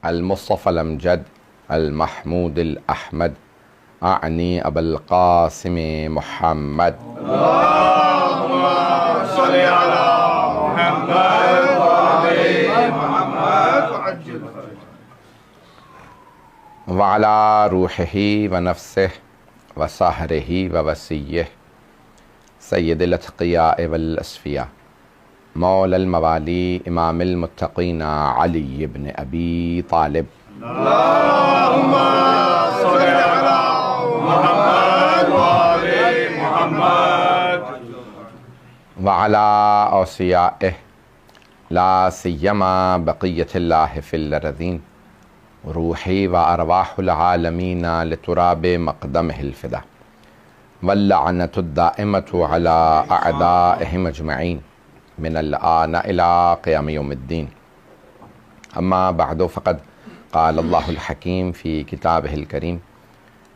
अल-मुस्तफ़ा अल-अमजद अल-महमूद अल-अहमद आनी अबुल क़ासिम मुहम्मद व अला रूहिही व नफ्सिही व सहरिही व वसीय्यिही सय्यदिल अत्क़ियाए वल अस्फ़िया मौलल मवाली इमामिल मुत्तक़ीन अली इब्न अबी तालिब अल्लाहुम्मा सल्लि अला मुहम्मद व आले मुहम्मद व अला औसियाइहि ला सिय्यमा बक़िय्यतिल्लाहि फ़िल अर्ज़ीन रूही व अरवाहुल आलमीन लितुराबि मक़दमिहिल फ़िदा वल्लअनतुद्दाइमतु अला अअदाइहिम अजमईन मिनल आन इला क़ियाम यौमिद्दीन अम्मा बअदु फ़क़द क़ाल अल्लाहुल हकीम फ़ी किताबिहिल करीम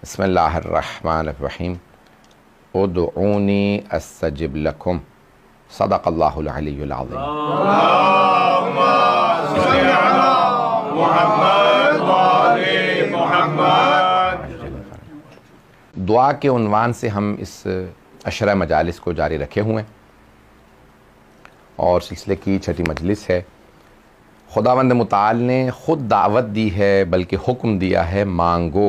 बिस्मिल्लाहिर रहमानिर रहीम उदऊनी अस्तजिब लकुम सदक़ल्लाहुल अलियुल अज़ीम। अल्लाहुम्मा सल्लि अला मुहम्मद व आले मुहम्मद। दुआ के उन्वान से हम इस अशरा मजालिस को जारी रखे हुए हैं और सिलसिले की छठी मजलिस है। खुदावंद मुताल ने ख़ुद दावत दी है, बल्कि हुक्म दिया है, मांगो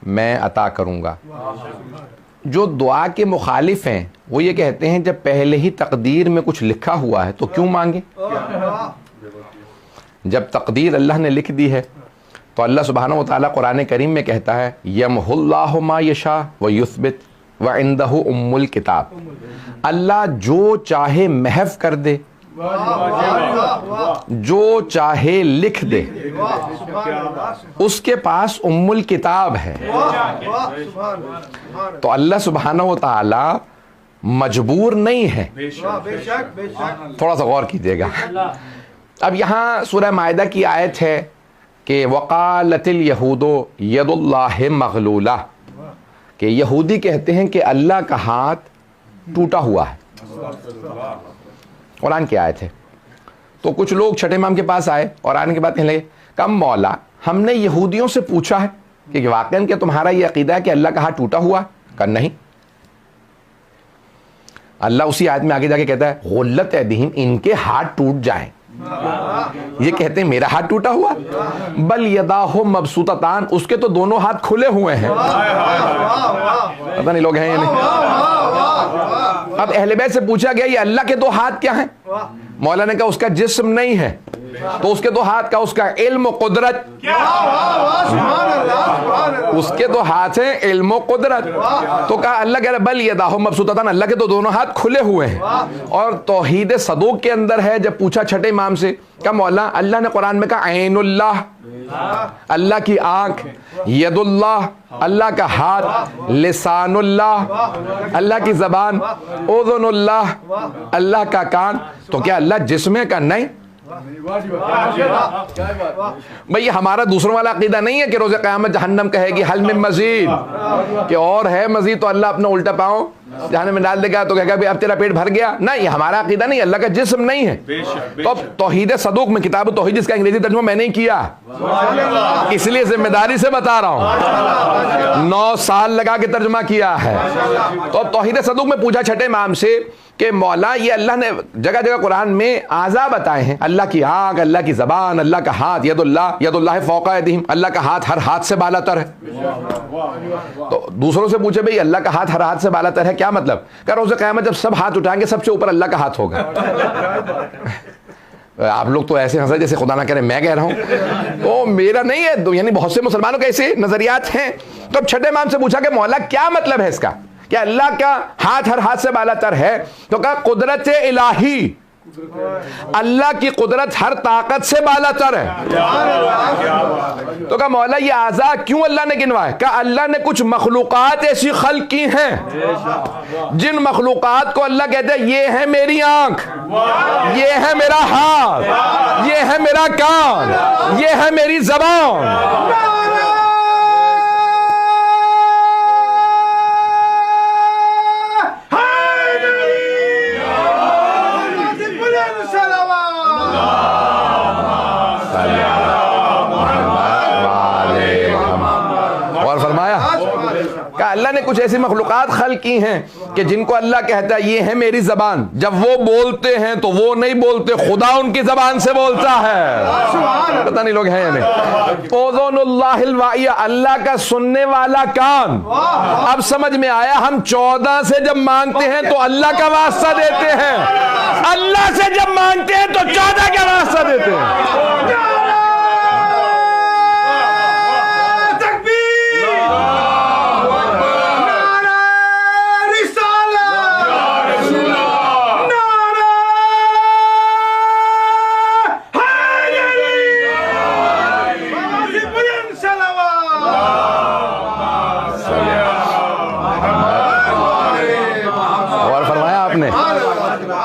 मैं अता करूँगा। जो दुआ के मुखालिफ हैं वो ये कहते हैं जब पहले ही तकदीर में कुछ लिखा हुआ है तो क्यों मांगे। जब तकदीर अल्लाह ने लिख दी है तो अल्लाह सुब्हानहू व तआला कुरान करीम में कहता है यमहुल्लाहु मा यशा व युस्बित व इंदहु उम्मुल किताब। अल्लाह जो चाहे महफ कर दे, जो चाहे लिख दे, उसके पास उम्मुल किताब है। तो अल्लाह सुब्हानहू व तआला मजबूर नहीं है। थोड़ा सा गौर कीजिएगा। अब यहाँ सूरह माइदा की आयत है कि वक़ालतिल यहूदो यदुल्लाहि मग़लूला, कि यहूदी कहते हैं कि अल्लाह का हाथ टूटा हुआ है। कुरान की आयत है। तो कुछ लोग छठे इमाम के पास आए और आने के बाद कहने लगे कम मौला, हमने यहूदियों से पूछा है कि वाक़ई क्या तुम्हारा ये अकीदा है कि अल्लाह का हाथ टूटा हुआ? कर नहीं। अल्लाह उसी आयत में आगे जाके कहता है गुल्लत यदीहिम, इनके हाथ टूट जाएं। ये कहते हैं मेरा हाथ टूटा हुआ, बल यदाहु मबसूततान, उसके तो दोनों हाथ खुले हुए हैं। पता नहीं लोग हैं या नहीं। अब अहले बैत से पूछा गया ये अल्लाह के दो हाथ क्या हैं? मौला ने कहा उसका जिस्म नहीं है तो उसके दो हाथ का उसका इल्म कुदरत, उसके दो हाथ हैं इल्म कुदरत। तो कहा अल्लाह कह रहा बल यदाहु मबसूततान, अल्लाह के तो दोनों हाथ खुले हुए हैं। और तौहीद सदूक के अंदर है, जब पूछा छठे इमाम से कहा मौला अल्लाह ने कुरान में कहा ऐनुल्लाह, अल्लाह की आंख, यदुल्लाह, अल्लाह का हाथ, लिसानुल्लाह, अल्लाह की जबान, उज़ुनुल्लाह, अल्लाह का कान। तो क्या अल्लाह जिस्म का? नहीं। भाई हमारा दूसरों वाला अकीदा नहीं है कि रोज़े क़यामत जहन्नम कहेगी हल मिन मज़ीद, कि और है मज़ीद, तो अल्लाह अपना उल्टा पाँव जहन्नम में डाल देगा तो कहेगा भी अब तेरा पेट भर गया। नहीं, हमारा अकीदा नहीं, अल्लाह का जिस्म नहीं है। तो अब तौहीद सदूक में, किताब तौहीद जिसका अंग्रेजी तर्जुमा मैंने ही किया, इसलिए जिम्मेदारी से बता रहा हूँ, 9 साल लगा के तर्जुमा किया है। तो अब तौहीद सदूक में पूछा छठे इमाम से कि मौला ये अल्लाह ने जगह जगह कुरान में आज़ा बताए हैं, अल्लाह की आँख, अल्लाह की ज़बान, अल्लाह का हाथ, यदुल्लाह फ़ौक़ा यदीहिम, अल्लाह का हाथ हर हाथ से बालातर है। तो दूसरों से पूछे भाई अल्लाह का हाथ हर हाथ से बालातर है क्या मतलब? क्या रोज़े क़यामत जब सब हाथ उठाएंगे सबसे ऊपर अल्लाह का हाथ होगा? आप लोग तो ऐसे हंसा जैसे खुदा ना करे मैं कह रहा हूँ, तो मेरा नहीं है, यानी बहुत से मुसलमानों के ऐसे नजरियात हैं। तो अब छठे इमाम से पूछा कि मौला क्या मतलब है इसका, क्या अल्लाह का हाथ हर हाथ से बालातर है? तो कहा कुदरत इलाही, अल्लाह की कुदरत हर ताकत से बालातर है। तो कहा मौला ये आज़ा क्यों अल्लाह ने गिनवाए? कहा अल्लाह ने कुछ मखलूकात ऐसी खल्क की हैं जिन मखलूकात को अल्लाह कहते हैं ये है मेरी आंख, ये है मेरा हाथ, ये है मेरा कान, ये है मेरी जबान। ने कुछ ऐसी मखलूक़ात खल्क़ की हैं कि जिनको अल्लाह कहता है ये है मेरी ज़बान, जब वो बोलते हैं तो वो नहीं बोलते, खुदा उनकी ज़बान से बोलता है। पता नहीं लोग हैं या नहीं। ओज़ुनुल्लाहिल वाइया, अल्लाह का सुनने वाला कान। अब समझ में आया, हम 14 से जब मांगते हैं तो अल्लाह का वास्ता देते हैं, अल्लाह से जब मांगते हैं तो 14 का वास्ता देते हैं।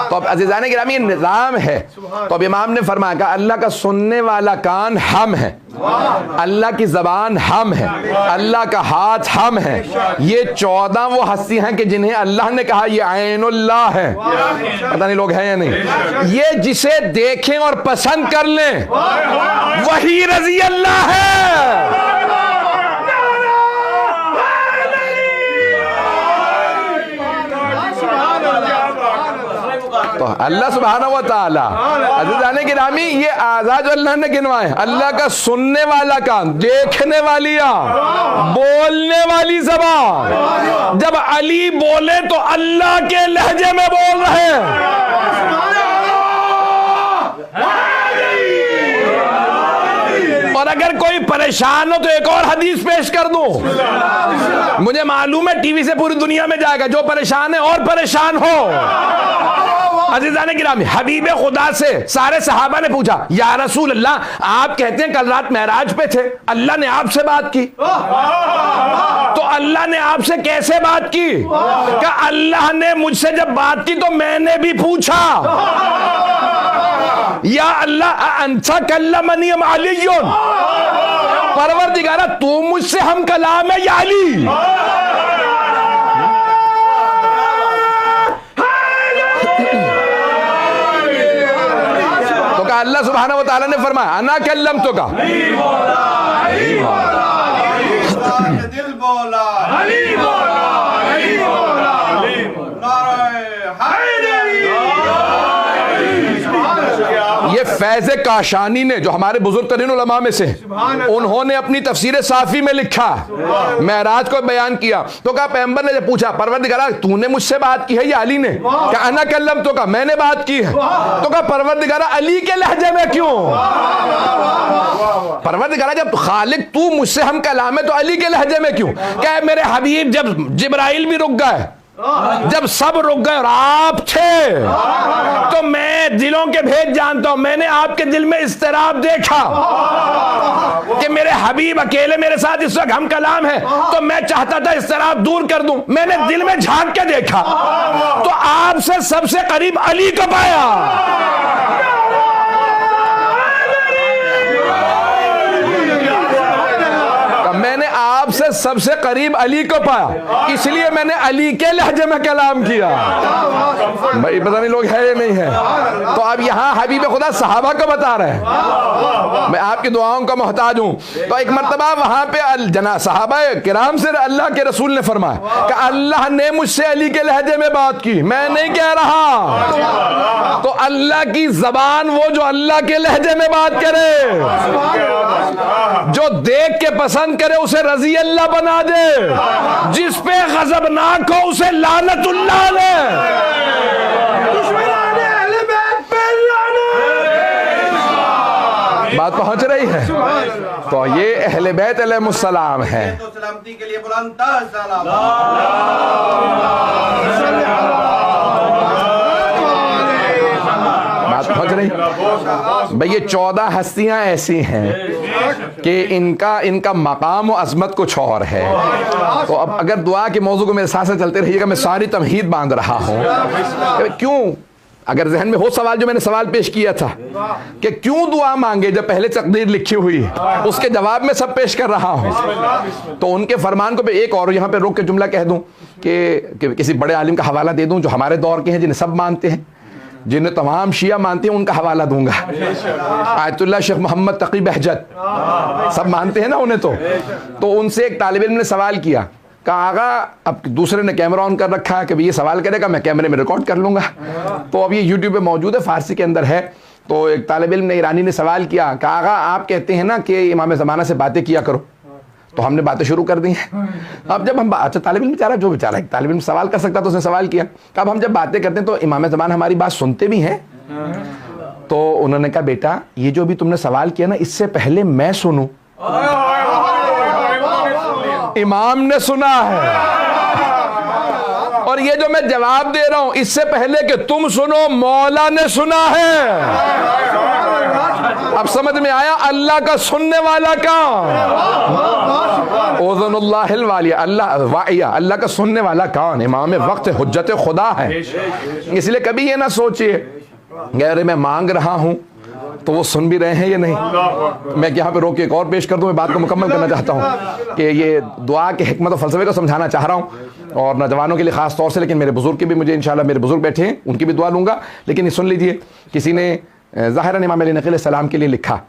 तो अब अज़ीज़ाने गिरामी ये निज़ाम है। तो अब इमाम ने फरमाया कि अल्लाह का सुनने वाला कान हम है, अल्लाह की ज़बान हम है, अल्लाह का हाथ हम है। ये 14 वो हस्ती हैं कि जिन्हें अल्लाह ने कहा ये ऐनुल्लाह है। पता नहीं लोग हैं या नहीं। ये जिसे देखें और पसंद कर लें वही रज़ी अल्लाह है। तो अल्लाह सुब्हानहू व तआला अज़ीज़ाने गिरामी ये आज़ाद जो अल्लाह ने गिनवाए, अल्लाह का सुनने वाला कान, देखने वाली आँख, बोलने वाली ज़बान। जब अली बोले तो अल्लाह के लहजे में बोल रहे हैं। और अगर कोई परेशान हो तो एक और हदीस पेश कर दूं। मुझे मालूम है टीवी से पूरी दुनिया में जाएगा, जो परेशान है और परेशान हो। अज़ीज़ाने गिरामी, हबीब खुदा से सारे सहाबा ने पूछा, या रसूल अल्लाह, आप कहते हैं कल रात मेराज पे थे, अल्लाह ने आपसे बात की। तो अल्लाह ने आपसे कैसे बात की? कि अल्लाह ने मुझसे जब बात की तो मैंने भी पूछा, या अल्लाह अंसा कल्लमनी अलियुन, परवरदिगारा तू मुझसे हम कलाम है या अली? तो का अल्लाह सुब्हानहू व तआला ने फरमाया अना कल्लम तो का दिल बोला अली बोला अली बोला ये फैज़ काशानी ने, जो हमारे बुजुर्ग तरीन उलमा में से, उन्होंने अपनी तफसीर साफी में लिखा, मेराज को बयान किया। तो कहा पैगंबर ने जब पूछा परवरदिगारा तूने मुझसे बात की है या अली ने? क्या अना कल्लम तो का मैंने बात की है। तो कहा परवरदिगारा अली के लहजे में क्यों? परवरदिगारा जब खालिक तू मुझसे हम कलाम है तो अली के लहजे में क्यों? क्या मेरे हबीब जब जिब्राइल भी रुक गए, जब सब रुक गए और आप थे, तो मैं दिलों के भेद जानता हूं। मैंने आपके दिल में इस्तिराब देखा कि मेरे हबीब अकेले मेरे साथ इस वक्त हम कलाम है, तो मैं चाहता था इस्तिराब दूर कर दूं। मैंने दिल में झांक के देखा तो आपसे सबसे करीब अली को पाया। मैंने आपसे सबसे करीब अली को पाया, इसलिए मैंने अली के लहजे में कलाम किया। भाई पता नहीं लोग है या नहीं है। तो अब यहाँ हबीब खुदा सहाबा को बता रहे हैं, मैं आपकी दुआओं का मोहताज हूँ। तो एक मरतबा वहाँ पे जना सहाबा किराम से अल्लाह के रसूल ने फरमाया कि अल्लाह ने मुझसे अली के लहजे में बात की, मैं नहीं कह रहा। तो अल्लाह की जबान वो जो अल्लाह के लहजे में बात करे, जो देख के पसंद करे उसे रजी अल्लाह बना दे, जिस पे गजबनाक हो उसे लानतुल्लाह ले। बात पहुंच रही है। तो ये अहले बैत अलैहिमुस्सलाम है। तो सलामती के लिए बुलंद सलाम। बात पहुंच रही। भाई ये 14 हस्तियां ऐसी हैं कि इनका मकाम और अजमत कुछ और है। तो अब अगर दुआ के मौजू को मेरे साथ साथ चलते रहिएगा, मैं सारी तमहीद बांध रहा हूँ। क्यों, अगर जहन में हो सवाल, जो मैंने सवाल पेश किया था कि क्यों दुआ मांगे जब पहले तकदीर लिखी हुई है, उसके जवाब में सब पेश कर रहा हूँ। तो उनके फरमान को मैं एक और यहाँ पे रोक के जुमला कह दूँ कि किसी बड़े आलिम का हवाला दे दूँ जो हमारे दौर के हैं, जिन्हें सब मानते हैं, जिन्हें तमाम शिया मानते हैं, उनका हवाला दूंगा। आयतुल्लाह शेख मोहम्मद तकी बहजत, सब मानते हैं ना उन्हें। तो उनसे एक तालिब इल्म ने सवाल किया कहा आगा, अब दूसरे ने कैमरा ऑन कर रखा है कि भाई ये सवाल करेगा, मैं कैमरे में रिकॉर्ड कर लूँगा। तो अब ये यूट्यूब पे मौजूद है, फारसी के अंदर है। तो एक तालिब इल्म ने, ईरानी ने सवाल किया, कहा आगा आप कहते हैं ना कि इमाम ज़माना से बातें किया करो, तो हमने बातें शुरू कर दी हैं। अब जब हम अच्छा, तालिब इल्म बेचारा, जो बेचारा एक तालिब इल्म सवाल कर सकता तो उसने सवाल किया। अब हम जब बातें करते हैं तो इमाम ज़माना हमारी बात सुनते भी हैं। तो उन्होंने कहा बेटा ये जो भी तुमने सवाल किया ना, इससे पहले मैं सुनूं, इमाम ने सुना है, और ये जो मैं जवाब दे रहा हूं इससे पहले कि तुम सुनो, मौला ने सुना है। अब समझ में आया अल्लाह का सुनने वाला कौन? ओज़नुल्लाहिल वालिया, अल्लाह वाइया, अल्लाह का सुनने वाला कौन? इमाम वक्त हुज्जत खुदा है। इसलिए कभी ये ना सोचिए अरे मैं मांग रहा हूं तो वो सुन भी रहे हैं या नहीं। मैं यहाँ पे रोक के एक और पेश कर दूं, मैं बात को मुकम्मल करना चाहता हूँ कि ये दुआ के हिकमत और फलसफे को समझाना चाह रहा हूँ, और नौजवानों के लिए ख़ास तौर से, लेकिन मेरे बुजुर्ग की भी, मुझे इंशाल्लाह मेरे बुजुर्ग बैठे हैं उनकी भी दुआ लूँगा। लेकिन सुन लीजिए, किसी ने ज़ाहिरन इमाम अली नक़ी अलैहिस्सलाम के लिए लिखा,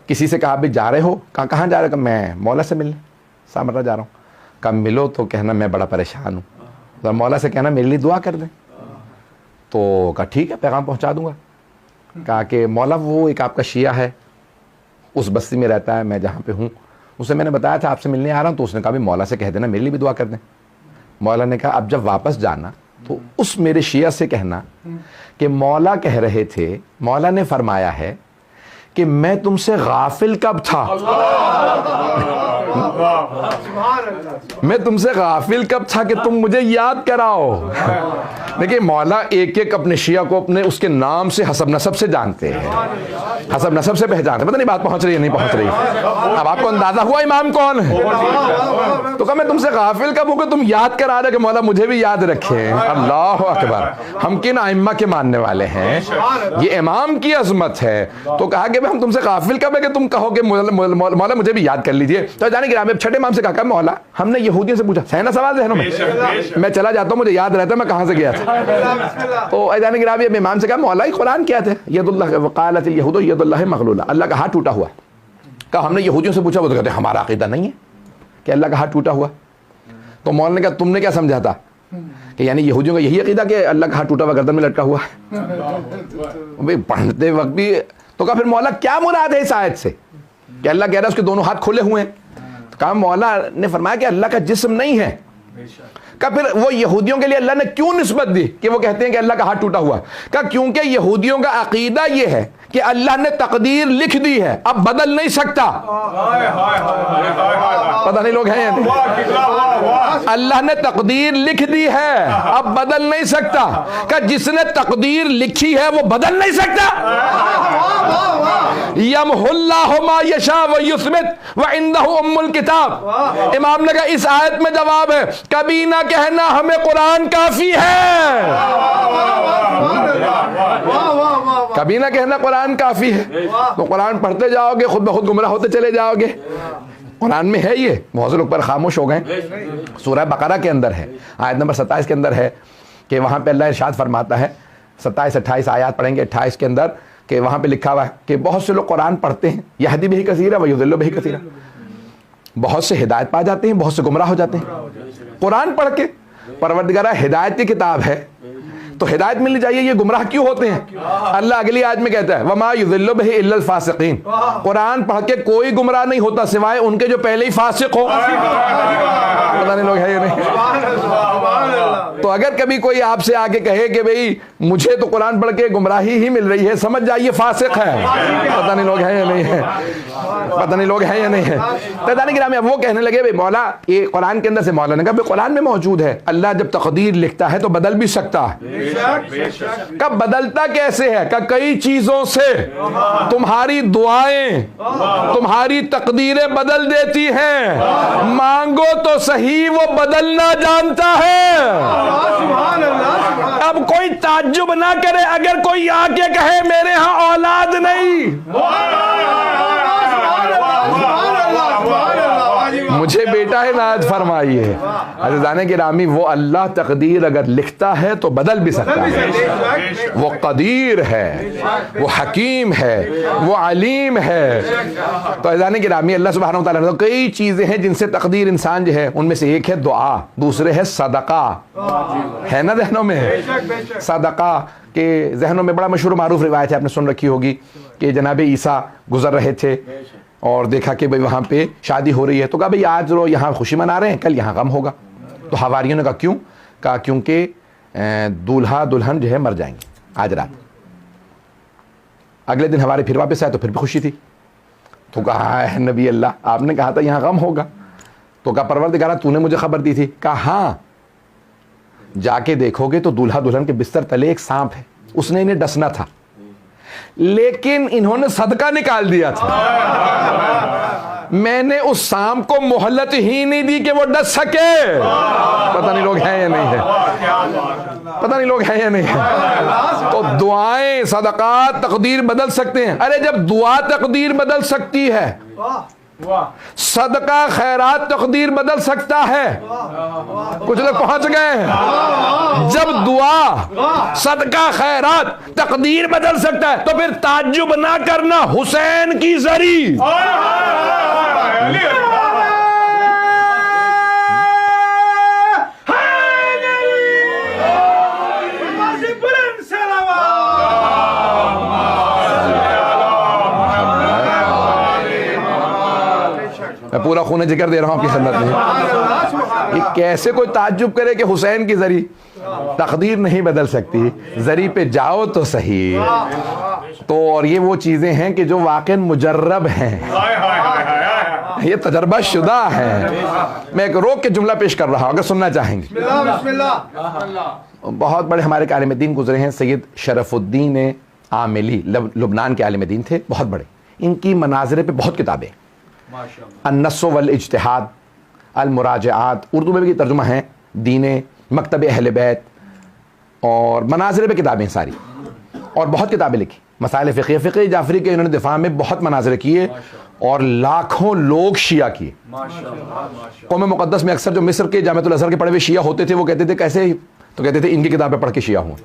किसी से कहा भी जा रहे हो, कहाँ जा रहे हो? मैं मौला से मिलने सामरा जा रहा हूँ। कहा मिलो तो कहना मैं बड़ा परेशान हूँ, तो मौला से कहना मेरे लिए दुआ कर दें। तो कहा ठीक है, पैगाम पहुँचा दूँगा। कहा कि मौला वो एक आपका शिया है, उस बस्ती में रहता है, मैं जहाँ पे हूँ, उसे मैंने बताया था आपसे मिलने आ रहा हूँ, तो उसने कहा भी मौला से कह देना मेरे लिए भी दुआ कर दें। मौला ने कहा अब जब वापस जाना तो उस मेरे शिया से कहना कि मौला कह रहे थे, मौला ने फरमाया है कि मैं तुमसे गाफिल कब था, मैं तुमसे गाफिल कब था कि तुम मुझे याद कराओ। देखिए मौला एक एक अपने शिया को अपने उसके नाम से, हसब नसब से जानते हैं, हसब नसब से पहचानते। पता नहीं बात पहुंच रही है नहीं पहुंच रही। अब आपको अंदाजा हुआ इमाम कौन है? तो कहा मैं तुमसे गाफिल कब हूं कि तुम याद करा रहे कि मौला मुझे भी याद रखे। अल्लाह अकबर, हम किन आइम्मा के मानने वाले हैं, ये इमाम की अजमत है। तो कहा कि हम तुमसे गाफिल कब है कि तुम कहो कि मौला मुझे भी याद कर लीजिए। तो जाने कि छठे इमाम से कहा मौला हमने यहूदियों से पूछा, सहना सवाल जहनों में, मैं चला जाता हूँ मुझे याद रहता है मैं कहाँ से गया था। तो ऐजान गिरामी इमाम से कहा मौला ही कुरान क्या थे, यदुल्लाह वक़ालत यहूद यदुल्लाह मग़लूला, अल्लाह का हाथ टूटा हुआ। कहा हमने यहूदियों से पूछा, वो तो कहते हमारा अक़ीदा नहीं है कि अल्लाह का हाथ टूटा हुआ। तो मौला ने कहा तुमने क्या समझा था कि यानी यहूदियों का यही अक़ीदा कि अल्लाह का हाथ टूटा हुआ गर्दन में लटका हुआ है। पढ़ते वक्त भी तो कहा फिर मौला क्या मुराद है इस आयत से कि अल्लाह कह रहा है उसके दोनों हाथ खुले हुए हैं। तो कहा मौला ने फरमाया कि अल्लाह का जिस्म नहीं है। कहा फिर वो यहूदियों के लिए अल्लाह ने क्यों निस्बत दी कि वो कहते हैं कि अल्लाह का हाथ टूटा हुआ? कहा क्योंकि यहूदियों का अकीदा ये है कि अल्लाह ने तकदीर लिख दी है, अब बदल नहीं सकता। पता नहीं लोग हैं या नहीं? अल्लाह ने तकदीर लिख दी है, अब बदल नहीं सकता। कहा जिसने तकदीर लिखी है वो बदल नहीं सकता। यमहुल्लाहु मा यशा व युस्बित व इंदहु उम्मुल किताब। इमाम ने कहा इस आयत में जवाब है, कभी ना कहना हमें कुरान काफी है, कभी ना कहना कुरान काफी है। तो कुरान पढ़ते जाओगे खुद ब खुद गुमराह होते चले जाओगे। कुरान में है ये, बहुत से लोग पर खामोश हो गए। सूरह बकरा के अंदर है, आयत नंबर 27 के अंदर है कि वहाँ पे अल्लाह इरशाद फरमाता है, 27-28 आयत पढ़ेंगे 28 के अंदर, कि वहाँ पे लिखा हुआ है कि बहुत से लोग कुरान पढ़ते हैं, यहदी बिही कसीरा व युदिल्लु बिही कसीरा, बहुत से हिदायत पा जाते हैं, बहुत से गुमराह हो जाते हैं। कुरान पढ़ के परवरदिगार हिदायत की किताब है तो हिदायत मिलनी चाहिए, ये गुमराह क्यों होते हैं? अल्लाह अगली आयत में कहता है वमा युदिल्लु बिही इल्लल फासिकीन, कुरान पढ़ के कोई गुमराह नहीं होता सिवाय उनके जो पहले ही फासिक हो। पता नहीं लोग है या नहीं। तो अगर कभी कोई आपसे आके कहे कि भाई मुझे तो कुरान पढ़ के गुमराही ही मिल रही है, समझ जाइए फासिक है। पता नहीं लोग हैं या नहीं है, पता नहीं लोग हैं या नहीं है। तदानी गिरामी अब वो कहने लगे भाई मौला ये कुरान के अंदर से, मौला ने कहा कुरान में मौजूद है अल्लाह जब तकदीर लिखता है तो बदल भी सकता है। कब बदलता कैसे है? का कई चीजों से तुम्हारी दुआएं तुम्हारी तकदीरें बदल देती हैं, मांगो तो सही वो बदलना जानता है। अब कोई ताज्जुब ना करे अगर कोई आके कहे मेरे यहां औलाद नहीं। मुझे बेटा इनायत फरमाइए। अज़ीज़ान गिरामी, वो अल्लाह तकदीर अगर लिखता है तो बदल भी सकता है। वो कदीर है, वो हकीम है, वो अलीम है। तो अज़ीज़ान गिरामी, अल्लाह सुब्हानहू व तआला ने कई चीज़ें हैं जिनसे तकदीर इंसान जो है, उनमें से एक है दुआ, दूसरे है सदका। है ना जहनों में सदका के जहनों में बड़ा मशहूर मारूफ रिवायत है, आपने सुन रखी होगी कि जनाब ईसा गुजर रहे थे और देखा कि भाई वहाँ पे शादी हो रही है, तो कहा भाई आज लो यहाँ खुशी मना रहे हैं, कल यहाँ गम होगा। तो हवारियों ने कहा क्यों? कहा क्योंकि दूल्हा दुल्हन जो है मर जाएंगे आज रात। अगले दिन हमारे फिर वापस आए तो फिर भी खुशी थी। तो कहा है नबी अल्लाह, आपने कहा था यहाँ गम होगा। तो कहा परवरदिगार तूने मुझे खबर दी थी। कहा हाँ, जाके देखोगे तो दूल्हा दुल्हन के बिस्तर तले एक सांप है, उसने इन्हें डसना था लेकिन इन्होंने सदका निकाल दिया था। मैंने उस सांप को मोहलत ही नहीं दी कि वो डस सके। पता नहीं लोग हैं या नहीं है, पता नहीं लोग हैं या नहीं है। तो दुआएं सदकात तकदीर बदल सकते हैं। अरे जब दुआ तकदीर बदल सकती है, सदका खैरात तकदीर बदल सकता है। कुछ लोग पहुंच गए हैं। जब दुआ सदका खैरात तकदीर बदल सकता है तो फिर ताज्जुब ना करना हुसैन की जरी। मैं पूरा खून जिक्र दे रहा हूं आपकी खिदमत में। ये कैसे कोई ताज्जुब करे कि हुसैन की जरी तकदीर नहीं बदल सकती, जरी पे जाओ तो सही। तो और ये वो चीजें हैं कि जो वाकई मुजर्रब हैं, ये तजर्बा शुदा है। मैं एक रोक के जुमला पेश कर रहा हूं, अगर सुनना चाहेंगे। बहुत बड़े हमारे के आलिम दीन गुजरे हैं, सैयद शरफुद्दीन आमिली लुबनान के आलिम दीन थे, बहुत बड़े। इनकी मनाज़िरे पे बहुत किताबें, अन्नस्स वल इज्तिहाद, अल मुराजआत, उर्दू में भी तर्जुमा है, दीने, मकतब अहले बैत और मनाज़िरे पे किताबें सारी, और बहुत किताबें लिखी। मसाइल फ़िक़्ह जाफरी के इन्होंने दिफा में बहुत मनाज़िरे किए और लाखों लोग शिया किए। कौम मुक़द्दस में अक्सर जो मिस्र के जामिअतुल अज़हर के पढ़े हुए शिया होते थे, वो कहते थे कैसे, तो कहते थे इनकी किताबें पढ़ के शिया हुए।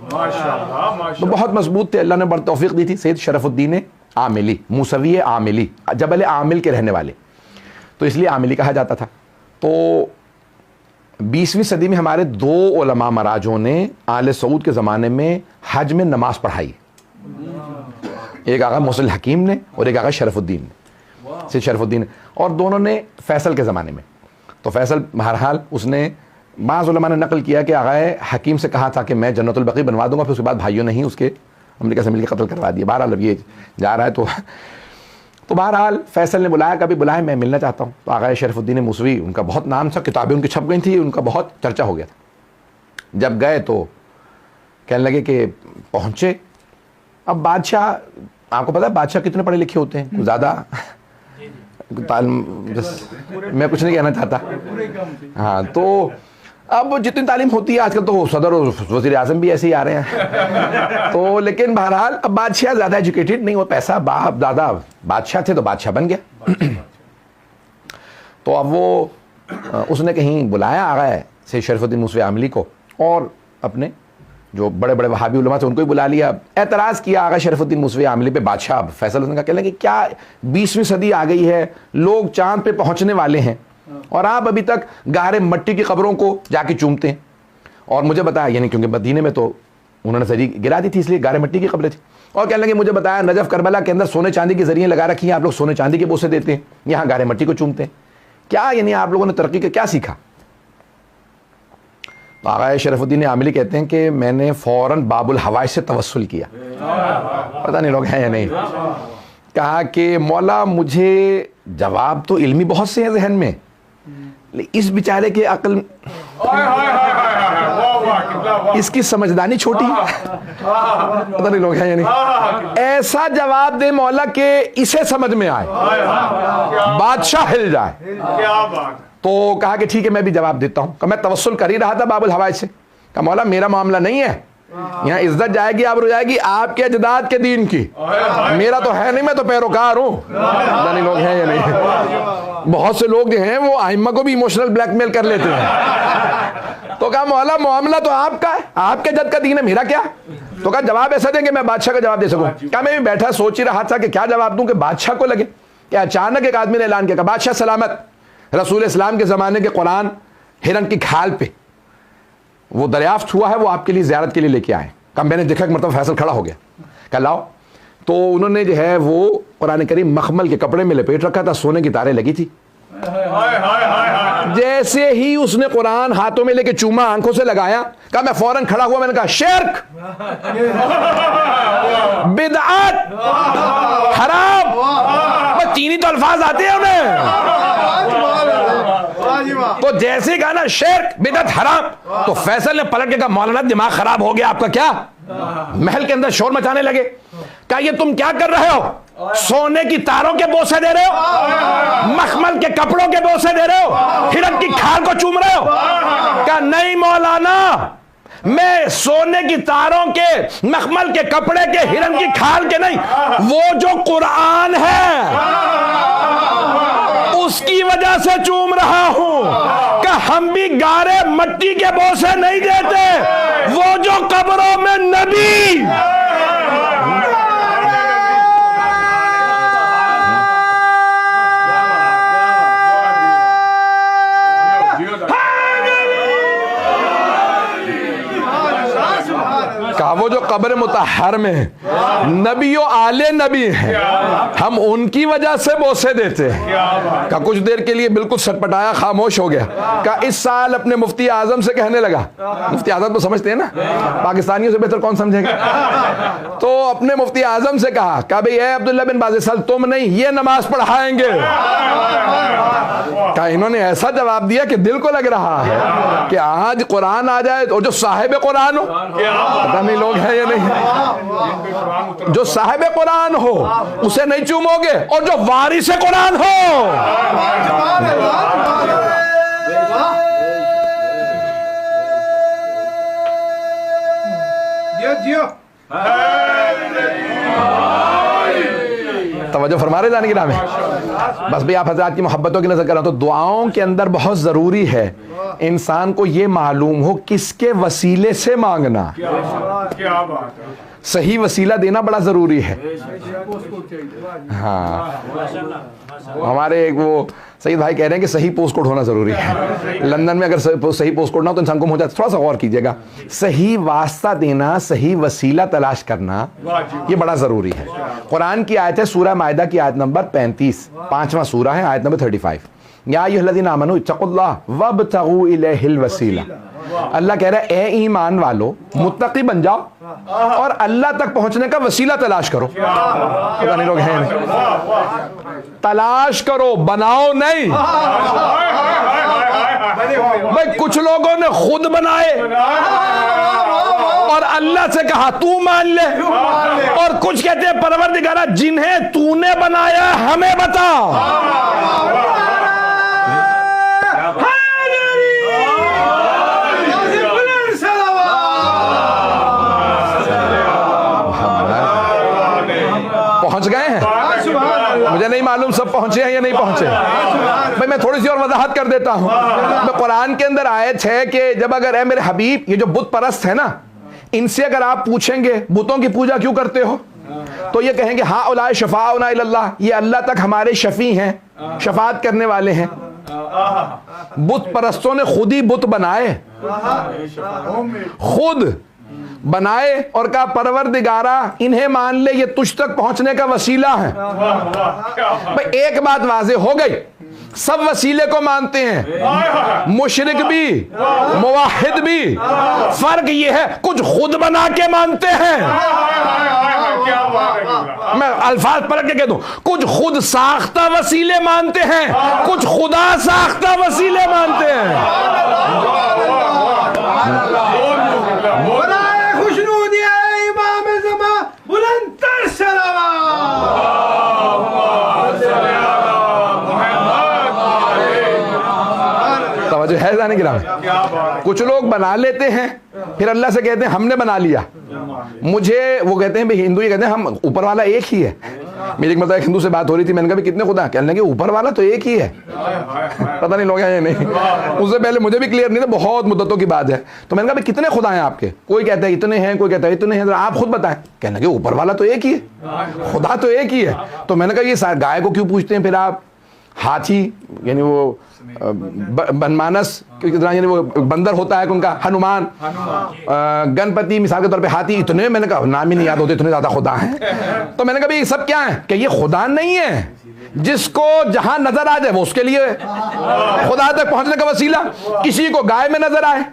तो बहुत मजबूत थे, अल्लाह ने बड़ी तौफीक दी थी। सैयद शरफुद्दीन आमिली, मूसवी आमिली, जबल आमिल के रहने वाले, तो इसलिए आमिली कहा जाता था। तो 20वीं सदी में हमारे दो उलमा मराजों ने आले सऊद के ज़माने में हज में नमाज पढ़ाई। एक आगा मुसल हकीम ने और एक आगा शरफुद्दीन ने, सैयद शरफुद्दीन, और दोनों ने फैसल के ज़माने में। तो फैसल बहरहाल उसने, बाज़ उलमा ने नकल किया कि आगा हकीम से कहा था कि मैं जन्नतुल बकी बनवा दूंगा, फिर उसके बाद भाइयों ने ही उसके अमेरिका से मिलकर कत्ल करवा दिया। बहरहाल अब ये जा रहा है तो बहरहाल फैसल ने बुलाया, कभी बुलाया, मैं मिलना चाहता हूँ। तो आगा शरफुद्दीन मूसवी, उनका बहुत नाम था, किताबें उनकी छप गई थी, उनका बहुत चर्चा हो गया था। जब गए तो कहने लगे कि पहुँचे। अब बादशाह, आपको पता है बादशाह कितने पढ़े लिखे होते हैं, ज़्यादा मैं कुछ नहीं कहना चाहता। हाँ, तो अब जितनी तालीम होती है आजकल तो सदर और वज़ीर आज़म भी ऐसे ही आ रहे हैं। तो लेकिन बहरहाल अब बादशाह ज़्यादा एजुकेटेड नहीं, वो पैसा बाप दादा बादशाह थे तो बादशाह बन गया। तो अब वो उसने कहीं बुलाया आ गया सैयद शरफुद्दीन मूसवी आमिली को, और अपने जो बड़े बड़े वहाबी उलमा थे उनको ही बुला लिया। एतराज़ किया आगा शरफुद्दीन मूसवी आमिली पे बादशाह फैसल का, कहने लगे क्या 20वीं सदी आ गई है, लोग चांद पे पहुंचने वाले हैं और आप अभी तक गारे मट्टी की कब्रों को जाके चूमते हैं। और मुझे बताया, यानी क्योंकि मदीने में तो उन्होंने जरी गिरा दी थी इसलिए गारे मट्टी की कब्रें थी, और कहने लगे मुझे बताया नजफ करबला के अंदर सोने चांदी की जरिए लगा रखी है, आप लोग सोने चांदी के बोसे देते हैं, यहाँ गारे मट्टी को चूमते हैं, क्या यानी आप लोगों ने तरक्की का क्या सीखा? तो आगा शरफुद्दीन आमिली कहते हैं कि मैंने फौरन बाबुल हवाई से तवस्सुल किया, पता नहीं लोग हैं या नहीं, कहा कि मौला मुझे जवाब तो इल्मी बहुत से हैं जहन में, इस बेचारे के अक्ल, इसकी समझदारी छोटी, पता नहीं लोग हैं या नहीं, ऐसा जवाब दे मौला के इसे समझ में आए, बादशाह हिल जाए। तो कहा कि ठीक है मैं भी जवाब देता हूं। मैं तवस्सुल कर ही रहा था बाबुल हवाई से, कहा मौला मेरा मामला नहीं है, यहाँ इज्जत जाएगी, आबरू जाएगी आपके अजदाद के दीन की। मेरा तो है नहीं, मैं तो पैरोकार हूँ। जानी लोग हैं या नहीं? बहुत से लोग जो हैं वो आइम्मा को भी इमोशनल ब्लैकमेल कर लेते हैं। तो कहा मौला मामला तो आपका है, आपके जद का दीन है, मेरा क्या? तो कहा जवाब ऐसा दें कि मैं बादशाह का जवाब दे सकूं। क्या मैं भी बैठा सोच ही रहा था कि क्या जवाब दूं कि बादशाह को लगे कि अचानक एक आदमी ने ऐलान किया, बादशाह सलामत, रसूल इस्लाम के ज़माने के कुरान हिरन की खाल पे वो दरियाफ्त हुआ है, वो आपके लिए ज़ियारत के लिए लेके आए। कहा मैंने देखा एक मरतबा फैसल खड़ा हो गया, कहा लाओ। तो उन्होंने जो है वो कुरान करीम मखमल के कपड़े में लपेट रखा था, सोने की तारें लगी थी। जैसे ही उसने कुरान हाथों में लेके चूमा, आंखों से लगाया, कहा मैं फौरन खड़ा हुआ, मैंने कहा शिर्क, बिदअत, हराम। चीनी तो अल्फाज आते हैं उन्हें। तो जैसे ही कहा ना शिर्क बिदअत हराम, तो फैसल ने पलट के कहा मौलाना दिमाग खराब हो गया आपका क्या? महल के अंदर शोर मचाने लगे। कहा ये तुम क्या कर रहे हो? सोने की तारों के बोसे दे रहे हो, मखमल के कपड़ों के बोसे दे रहे हो, हिरन की खाल को चूम रहे हो? कहा नहीं मौलाना, मैं सोने की तारों के, मखमल के कपड़े के, हिरन की खाल के नहीं, वो जो कुरान है उसकी वजह से चूम रहा हूं। कि हम भी गारे मट्टी के बोसे नहीं देते, वो जो कब्रों में नबी। कहा वो जो कब्र मुतहर में नबियों आले नबी हैं, हम उनकी वजह से बोसे देते हैं। का कुछ देर के लिए बिल्कुल सटपटाया, खामोश हो गया। का इस साल अपने मुफ्ती आजम से कहने लगा, मुफ्ती आजम तो समझते हैं ना, पाकिस्तानियों से बेहतर कौन समझेगा। तो अपने मुफ्ती आजम से कहा भाई ए अब्दुल्ला बिन बाज़ साल, तुम नहीं ये नमाज पढ़ाएंगे। का इन्होंने ऐसा जवाब दिया कि दिल को लग रहा है कि आज कुरान आ जाए और जो साहिब कुरान हो, पता नहीं लोग हैं या नहीं, जो साहिब कुरान हो उसे नहीं चूमोगे, और जो वारिस कुरान हो। तवज्जो फरमा रहे जाने की नाम है। बस भाई आप हज़रात की मोहब्बतों की नजर कर रहा हूं, तो दुआओं के अंदर बहुत जरूरी है इंसान को ये मालूम हो किसके वसीले से मांगना। क्या बात है, सही वसीला देना बड़ा जरूरी है। हाँ, हमारे एक वो सईद भाई कह रहे हैं कि सही पोस्ट कोड होना जरूरी है। लंदन में अगर सही पोस्ट कोड ना हो तो इंसान गुम हो जाता है। थोड़ा सा गौर कीजिएगा, सही वास्ता देना, सही वसीला तलाश करना, ये बड़ा जरूरी है। कुरान की आयत है सूरह माइदा की आयत नंबर 35, 5वां सूरा है, आयत नंबर 35। या अय्युहल्लज़ीना आमनू इत्तक़ुल्लाह वब्तगू इलैहिल वसीला। अल्लाह कह रहा है ए ईमान वालो मुत्तकी बन जाओ और अल्लाह तक पहुंचने का वसीला तलाश करो। पता नहीं लोग हैं, तलाश करो, बनाओ नहीं। भाई कुछ लोगों ने खुद बनाए और अल्लाह से कहा तू मान ले, और कुछ कहते हैं परवरदिगारा जिन्हें तूने बनाया हमें बता। पहुंच गए हैं? मुझे नहीं मालूम सब पहुंचे हैं या नहीं पहुंचे। भाई मैं थोड़ी सी और वजाहत कर देता हूं। मैं कुरान के अंदर आयत है कि जब अगर मेरे हबीब, ये जो बुत परस्त है ना, इनसे अगर आप पूछेंगे बुतों की पूजा क्यों करते हो, तो ये कहेंगे हाँ उलाए शफाउना इल्लल्लाह, ये अल्लाह तक हमारे शफी हैं, शफात करने वाले हैं। बुत परस्तों ने खुद ही बुत बनाए, खुद बनाए और कहा परवरदिगारा इन्हें मान ले, ये तुझ तक पहुंचने का वसीला है। भाई एक बात वाज़े हो गई, सब वसीले को मानते हैं, मुशरिक भी मुवाहिद भी। फर्क ये है कुछ खुद बना के मानते हैं। मैं अल्फाज पलट के कह दूं, कुछ खुद साख्ता वसीले मानते हैं, कुछ खुदा साख्ता वसीले मानते हैं। तवज्जो है जाने की राह। कुछ लोग बना लेते हैं फिर अल्लाह से कहते हैं हमने बना लिया मुझे। वो कहते हैं भाई हिंदू ये कहते हैं हम ऊपर वाला एक ही है। मेरी एक मतलब एक हिंदू से बात हो रही थी, मैंने कहा कितने खुदा? कहने लगे ऊपर वाला तो एक ही है। पता नहीं लोग हैं या नहीं, उससे पहले मुझे भी क्लियर नहीं था, बहुत मुद्दतों की बात है। तो मैंने कहा भाई कितने खुदा हैं आपके? कोई कहता है इतने हैं, कोई कहता है इतने हैं, आप खुद बताएं। कहने लगे ऊपर वाला तो एक ही है, खुदा तो एक ही है। तो मैंने कहा ये गाय को क्यों पूछते हैं फिर आप? हाथी यानी वो बनमानस यानी वो बंदर होता है उनका, हनुमान, गणपति मिसाल के तौर पे हाथी, इतने मैंने कहा नाम ही नहीं याद होते, इतने ज्यादा खुदा हैं। तो मैंने कहा भाई सब क्या है? कि ये खुदा नहीं है, जिसको जहां नजर आ जाए वो उसके लिए खुदा तक पहुंचने का वसीला। किसी को गाय में नजर आए,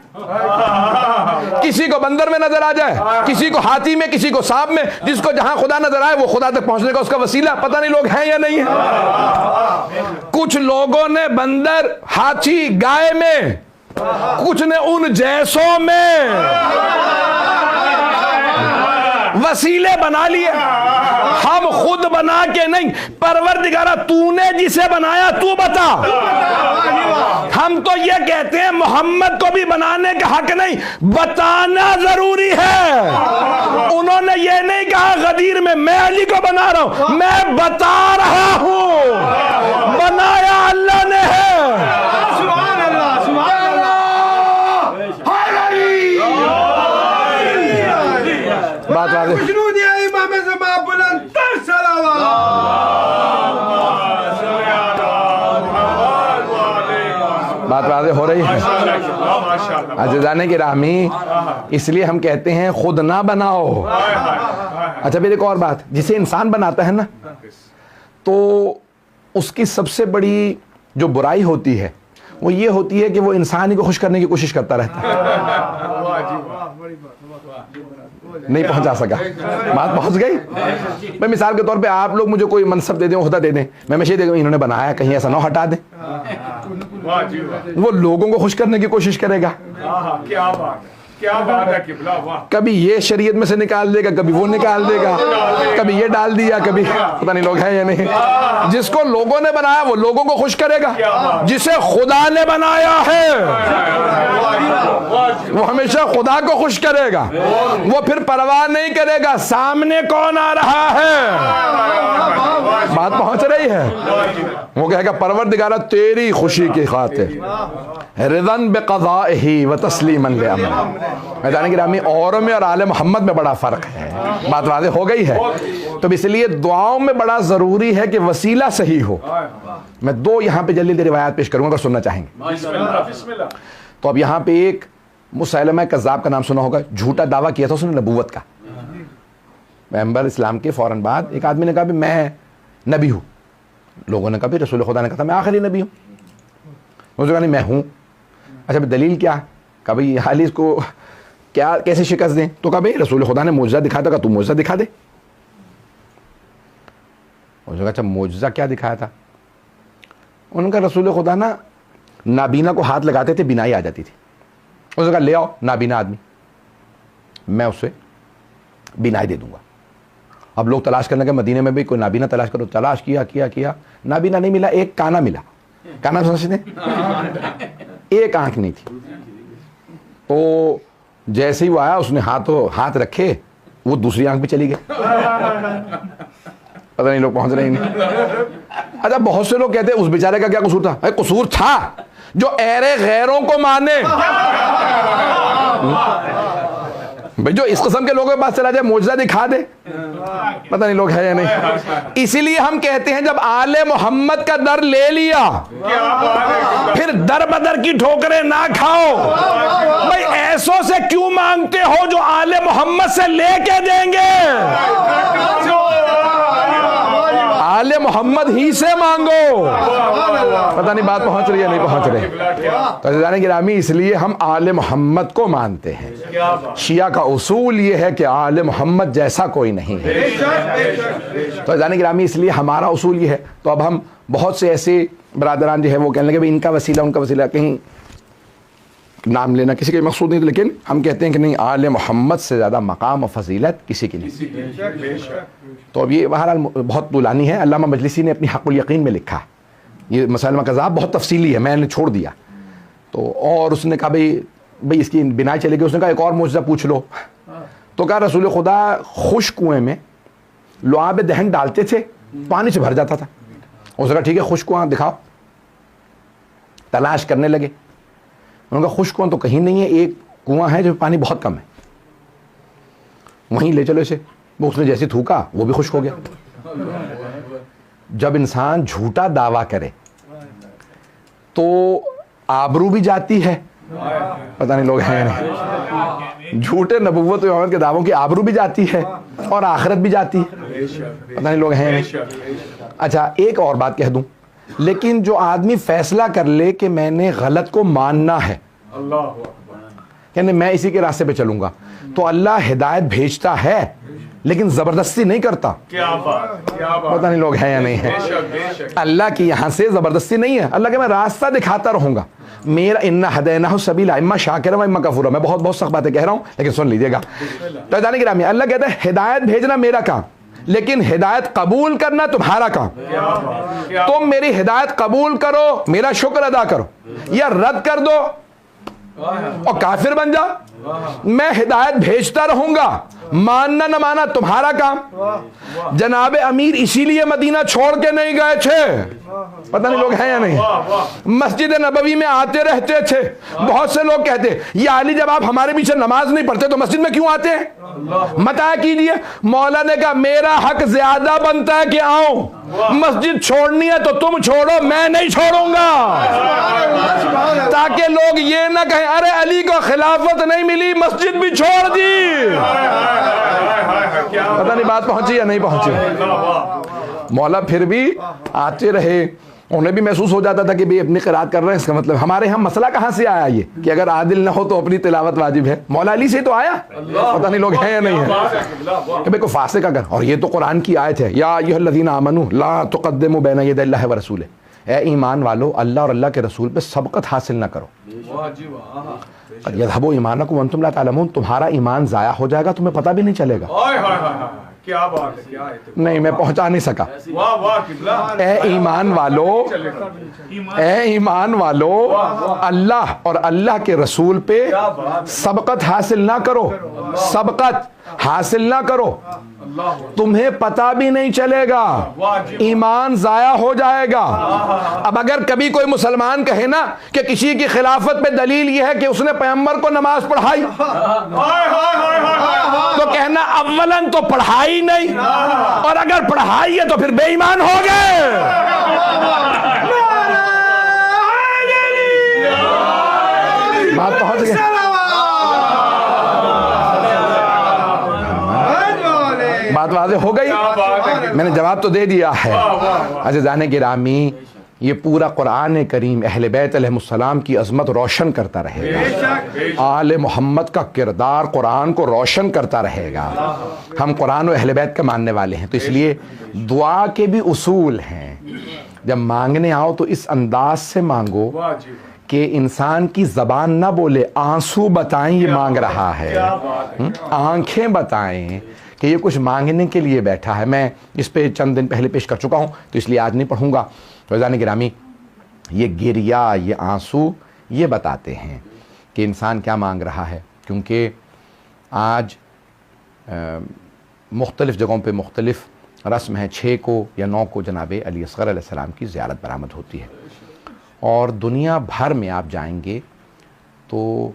किसी को बंदर में नजर आ जाए, किसी को हाथी में, किसी को सांप में, जिसको जहां खुदा नजर आए वो खुदा तक पहुंचने का उसका वसीला। पता नहीं लोग हैं या नहीं है। कुछ लोगों ने बंदर, हाथी, गाय में, कुछ ने उन जैसों में वसीले बना लिए। हम खुद बना के नहीं, परवरदिगारा तूने जिसे बनाया तू बता। हम तो ये कहते हैं मोहम्मद को भी बनाने का हक नहीं, बताना जरूरी है। उन्होंने ये नहीं कहा गदीर में मैं अली को बना रहा हूं, मैं बता रहा हूं बनाया अल्लाह ने है। बात वाज़ेह हो रही है अज़ीज़ाने गिरामी। इसलिए हम कहते हैं खुद ना बनाओ। अच्छा फिर एक और बात, जिसे इंसान बनाता है ना, तो उसकी सबसे बड़ी जो बुराई होती है वो ये होती है कि वो इंसान ही को खुश करने की कोशिश करता रहता है। नहीं पहुंचा सका, बात पहुंच गई। मैं मिसाल के तौर पे आप लोग मुझे कोई मनसब दे दें, ओहदा दे दें, मैं हमेशा दे दूं इन्होंने बनाया, कहीं ऐसा ना हटा दें। वो लोगों को खुश करने की कोशिश करेगा। क्या बात है किबला, वाह। कभी ये शरीयत में से निकाल देगा, कभी वो निकाल देगा, कभी ये डाल दिया, कभी पता नहीं लोग हैं या नहीं। जिसको लोगों ने बनाया वो लोगों को खुश करेगा, जिसे खुदा ने बनाया है वो हमेशा खुदा को खुश करेगा। वो फिर परवाह नहीं करेगा सामने कौन आ रहा है। बात पहुंच रही है। वो कहेगा परवरदिगारा तेरी खुशी की खातिर, रिज़न बिक़ज़ाइही व तस्लीमन लिअमर। मैदान गिरामी औरों में और आले मोहम्मद में बड़ा फर्क है। बात वाज़ेह हो गई है। तो इसलिए दुआओं में बड़ा जरूरी है कि वसीला सही हो। मैं दो यहाँ पे जल्दी रिवायात पेश करूंगा अगर सुनना चाहेंगे तो। अब यहाँ पे एक मुसैलमा कज़्ज़ाब का नाम सुना होगा, झूठा दावा किया था उसने नबूवत का। पैगंबर इस्लाम के फौरन बाद एक आदमी ने कहा भी मैं नबी हूँ। लोगों ने कहा भी रसूल खुदा ने कहा मैं आखिरी नबी हूँ। उसने कहा नहीं मैं हूँ। अच्छा भाई दलील क्या? कहा भाई हाल इसको क्या कैसे शिकस्त दें? तो कहा भाई रसूल खुदा ने मोजज़ा दिखाया था, तू मोजज़ा दिखा दे। उसने कहा अच्छा मोजज़ा क्या दिखाया था? उनका रसूल खुदा ना नाबीना को हाथ लगाते थे, बीनाई आ जाती थी। उसने कहा ले आओ नाबीना आदमी, मैं उससे बीनाई दे दूंगा। अब लोग तलाश करने के मदीने में भी कोई नाबीना तलाश करो, तलाश किया किया किया, नाबीना नहीं मिला। एक काना मिला। काना समझते हैं? एक आंख नहीं थी। तो जैसे ही वो आया उसने हाथ रखे, वो दूसरी आंख भी चली गई। पता नहीं लोग पहुंच रहे नहीं। अच्छा बहुत से लोग कहते हैं उस बेचारे का क्या कसूर था? अरे कसूर था जो ऐरे गैरों को माने। भाई जो इस किस्म के लोगों के पास चला जाए मोजज़ा दिखा दे, पता नहीं लोग है या नहीं। इसीलिए हम कहते हैं जब आले मोहम्मद का दर ले लिया फिर दर बदर की ठोकरें ना खाओ। भाई ऐसों से क्यों मांगते हो जो आले मोहम्मद से लेके देंगे? आले मोहम्मद ही से मांगो। पता नहीं बात पहुंच रही है नहीं पहुंच रही। तो अज़ीज़ाने गिरामी इसलिए हम आले मोहम्मद को मानते हैं। शिया का उसूल ये है कि आले मोहम्मद जैसा कोई नहीं है। तो अज़ीज़ाने गिरामी इसलिए हमारा उसूल ये है। तो अब हम बहुत से ऐसे बरादरान जो है वो कहने लगे भाई इनका वसीला उनका वसीला, कहीं नाम लेना किसी के मकसूद नहीं, लेकिन हम कहते हैं कि नहीं आले मोहम्मद से ज़्यादा मकाम और फजीलत किसी की नहीं। तो अब ये बहरहाल बहुत तुलानी है। अल्लामा मजलिसी ने अपनी हक़ुल यकीन में लिखा। ये मुसैलमा कज़्ज़ाब बहुत तफसीली है, मैंने छोड़ दिया। तो और उसने कहा भाई भाई इसकी बिना चले गई। उसने कहा एक और मुझसे पूछ लो। तो कहा रसूल खुदा खुश कुएं में लुआब दहन डालते थे, पानी से भर जाता था। उसने कहा ठीक है खुश कुआं दिखाओ। तलाश करने लगे। उन्होंने कहा खुश कुआं तो कहीं नहीं है, एक कुआं है जो पानी बहुत कम है, वहीं ले चलो इसे। वो उसने जैसे थूका वो भी खुश्क हो गया। जब इंसान झूठा दावा करे तो आबरू भी जाती है, पता नहीं लोग हैं नहीं, झूठे नबुव्वत और के दावों की आबरू भी जाती है और आखिरत भी जाती है, पता नहीं लोग हैं नहीं। अच्छा एक और बात कह दूं, लेकिन जो आदमी फैसला कर ले कि मैंने गलत को मानना है, यानी मैं इसी के रास्ते पे चलूंगा, तो अल्लाह हिदायत भेजता है लेकिन जबरदस्ती नहीं करता। क्या बात, क्या बात। पता नहीं लोग हैं या नहीं है। अल्लाह की यहां से जबरदस्ती नहीं है। अल्लाह के मैं रास्ता दिखाता रहूंगा। मेरा इन्ना हदैनाहु सबीला इम्मा शाकिरा व इम्मा कफूरा। मैं बहुत बहुत सख्त बातें कह रहा हूं लेकिन सुन लीजिएगा। तो जाने की रामी अल्लाह कहता है हिदायत भेजना मेरा काम, लेकिन हिदायत कबूल करना तुम्हारा काम। तुम मेरी हिदायत कबूल करो, मेरा शुक्र अदा करो, या रद्द कर दो और काफिर बन जा। मैं हिदायत भेजता रहूंगा, मानना न मानना तुम्हारा काम। जनाबे अमीर इसीलिए मदीना छोड़ के नहीं गए थे, पता नहीं लोग हैं या नहीं। मस्जिद नबवी में आते रहते थे। बहुत से लोग कहते ये अली जब आप हमारे पीछे नमाज नहीं पढ़ते तो मस्जिद में क्यों आते हैं, बताया कीजिए। मौला ने कहा मेरा हक ज्यादा बनता है कि आऊं, मस्जिद छोड़नी है तो तुम छोड़ो, मैं नहीं छोड़ूंगा, ताकि लोग ये ना कहें अरे अली को खिलाफत नहीं मिली मस्जिद भी छोड़ दी। पता नहीं बात पहुंची या नहीं पहुंची। मौला फिर भी आते रहे। उन्हें भी महसूस हो जाता था कि भाई अपनी क़िराअत कर रहे हैं, इसका मतलब हमारे यहाँ मसला कहाँ से आया ये कि अगर आदिल ना हो तो अपनी तिलावत वाजिब है। मौला अली से तो आया, पता नहीं लोग हैं या नहीं है कि भाई को फासिक अगर, और ये तो कुरान की आयत है या अय्युहल्लज़ीना आमनू ला तुक़द्दिमू बैना यदैल्लाहि व रसूलिही। ए ईमान वालो अल्लाह और अल्लाह के रसूल पे सबकत हासिल ना करो। यज़हबू ईमानकुम व अंतुम ला तालमून। तुम्हारा ईमान ज़ाया हो जाएगा, तुम्हें पता भी नहीं चलेगा। क्या बात है, क्या है। नहीं मैं पहुंचा नहीं सका। वाह वाह किबला। ए ईमान वालो, ए ईमान वालो अल्लाह और अल्लाह के रसूल पे सबकत हासिल ना करो, सबकत हासिल ना करो, तुम्हें पता भी नहीं चलेगा, ईमान जाया हो जाएगा। अब अगर कभी कोई मुसलमान कहे ना कि किसी की खिलाफत पे दलील यह है कि उसने पैगंबर को नमाज पढ़ाई, तो कहना अव्वलन तो पढ़ाई नहीं, और अगर पढ़ाई है तो फिर बेईमान हो गए। बात पहुंच गई। बात वाज़ेह हो गई। मैंने जवाब तो दे दिया है। अच्छा जाने की रामी, ये पूरा कुरान करीम अहले बैत अलैहिस्सलाम की अज़मत रोशन करता रहेगा। आले मोहम्मद का किरदार कुरान को रोशन करता रहेगा। हम कुरान और अहले बैत के मानने वाले हैं, तो इसलिए दुआ के भी उसूल हैं। जब मांगने आओ तो इस अंदाज से मांगो कि इंसान की ज़बान ना बोले आंसू बताएं ये मांग रहा है, आंखें बताएं कि ये कुछ मांगने के लिए बैठा है। मैं इस पे चंद दिन पहले पेश कर चुका हूँ तो इसलिए आज नहीं पढ़ूंगा। तो जाने गिरामी, ये गिरिया, ये आंसू ये बताते हैं कि इंसान क्या मांग रहा है, क्योंकि आज मुख्तलिफ़ जगहों पे मुख्तलिफ़ रस्म है। 6 को या 9 को जनाब अली असग़र अलैहिस्सलाम की ज़ियारत बरामद होती है, और दुनिया भर में आप जाएंगे तो